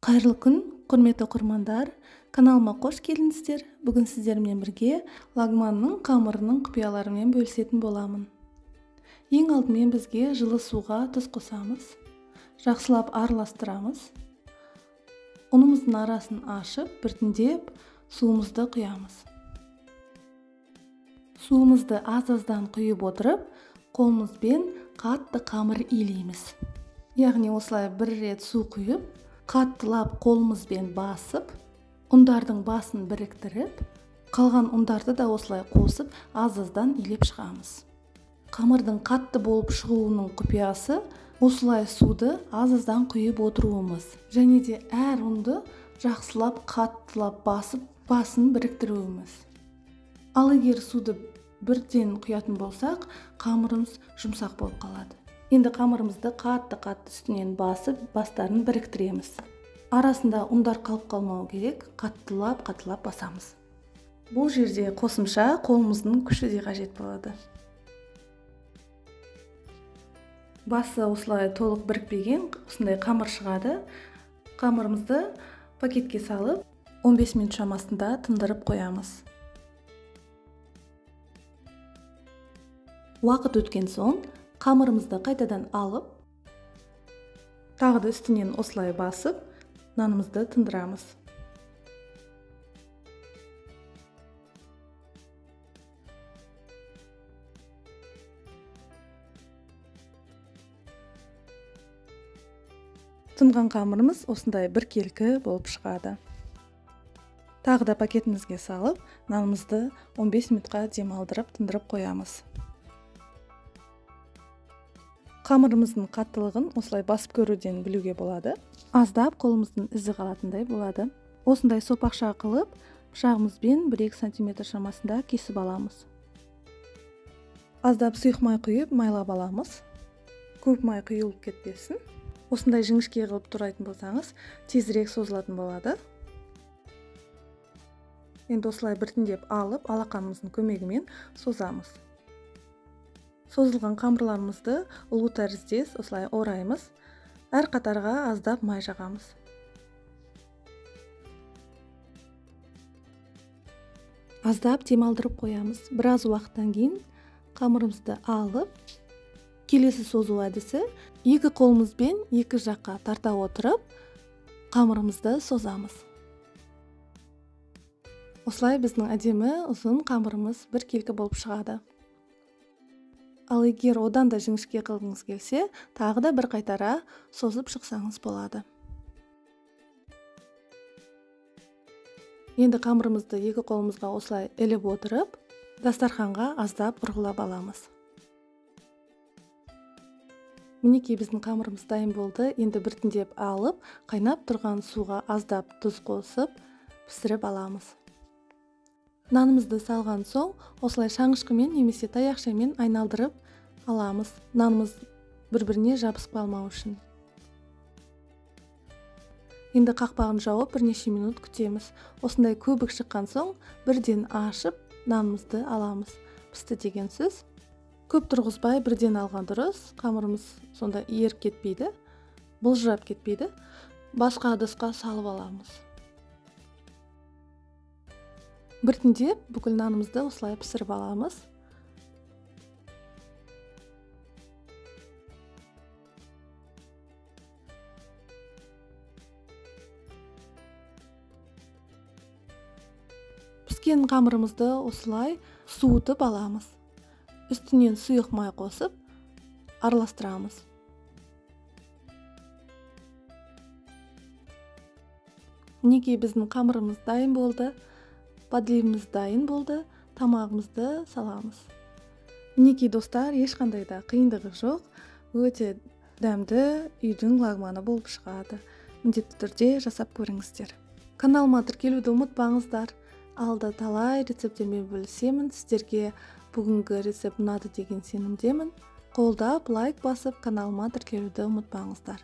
Қайырлы күн, құрметті оқырмандар. Каналыма қош келдіңіздер. Бүгін сіздермен бірге лагманның қамырының құпияларымен бөлісетін боламын. Ең алдымен бізге жылы суға тұз қосамыз. Жақсылап араластырамыз. Ұнымыздың арасын ашып, біртіндеп суымызды құямыз. Суымызды аз-аздан құйып отырып, қолымызбен қатты қамыр илейміз. Яғни осылай бір рет су құйып, қаттылап қолымызбен басып, ұндардың басын біріктіріп, қалған ұндарды да осылай қосып, аз-аздан илеп шығамыз. Қамырдың қатты болып шығуының құпиясы осылай суды аз-аздан құйып отыруымыз. Және де әр ұнды жақсылап, қаттылап басып, басын біріктіруіміз. Ал егер суды бірден құятын болсақ, қамырымыз жұмсақ болып қалады. Енді қамырымызды қатты үстінен басып, бастарын біріктіреміз. Арасында ұндар қалып қалмау керек, қаттылап басамыз. Бұл жерде қосымша қолымыздың күші де қажет болады. Басы осылай толық бірікпеген, осындай қамыр шығады. Қамырымызды пакетке салып, 15 минут шамасында тындырып қоямыз. Уақыт өткен соң, қамырымызды қайтадан алып, тағы да үстінен осылай басып, нанымызды тындырамыз. Тынған қамырымыз осындай біркелкі болып шығады. Тағы да пакетімізге салып, нанымызды 15 минутқа демалдырып, тындырып қоямыз. Қамырымыздың қаттылығын осылай басып көруден білуге болады. Аздап қолымыздың ізі қалатындай болады. Осындай сопақша қылып, пышағымызбен 1-2 см шамасында кесіп аламыз. Аздап сұйық май құйып, майлап аламыз. Көп май құйылып кетпесін. Осындай жіңішке қылып турайтын болсаңыз, тезірек созылатын болады. Енді осылай біртіндеп алып, алақанымыздың көмегімен созамыз. Созылған қамырларымызды ұлу тәріздес осылай ораймыз. Әр қатарға аздап май жағамыз. Аздап демалдырып қоямыз. Біраз уақыттан кейін қамырымызды алып, келесі созу әдісі, екі қолымызбен екі жаққа тарта отырып, қамырымызды созамыз. Осылай біздің әдемі ұзын қамырымыз біркелкі болып шығады. Ал егер одан да жіңішке қылғыңыз келсе, тағы да бір қайтара созып шықсаңыз болады. Енді қамырымызды екі қолымызға осылай іліп отырып, дастарханға аздап бұрғылап аламыз. Мінекей біздің қамырымыз дайын болды. Енді біртіндеп алып, қайнап тұрған суға аздап тұз қосып, пісіріп аламыз. Нанымызды салған соң, осылай шаңышқымен немесе таяқшамен айналдырып аламыз. Нанымыз бір-біріне жабысып қалмау үшін. Енді қақпағын жауып, бірнеше минут күтеміз. Осындай көбік шыққан соң, бірден ашып, нанымызды аламыз. Пісті деген сөз. Көп тұрғызбай бірден алған дұрыс. Қамырымыз сонда еріп кетпейді, бұлжырап кетпейді. Басқа ыдысқа салып аламыз. Біртіндеп бүкіл нанымызды осылай пісіріп аламыз. Піскен қамырымызды осылай суытып аламыз. Үстінен сұйық май қосып, араластырамыз. Мінекей біздің қамырымыз дайын болды. Подливіміз дайын болды, тамағымызды саламыз. Мінекей достар, ешқандай да қиындығы жоқ, өте дәмді үйдің лагманы болып шығады. Міндетті түрде жасап көріңіздер. Каналыма тіркелуді ұмытпаңыздар. Алда талай рецепттермен бөлісемін. Сіздерге бүгінгі рецепт ұнады деген сенімдемін. Қолдап, лайк басып, каналыма тіркелуді ұмытпаңыздар.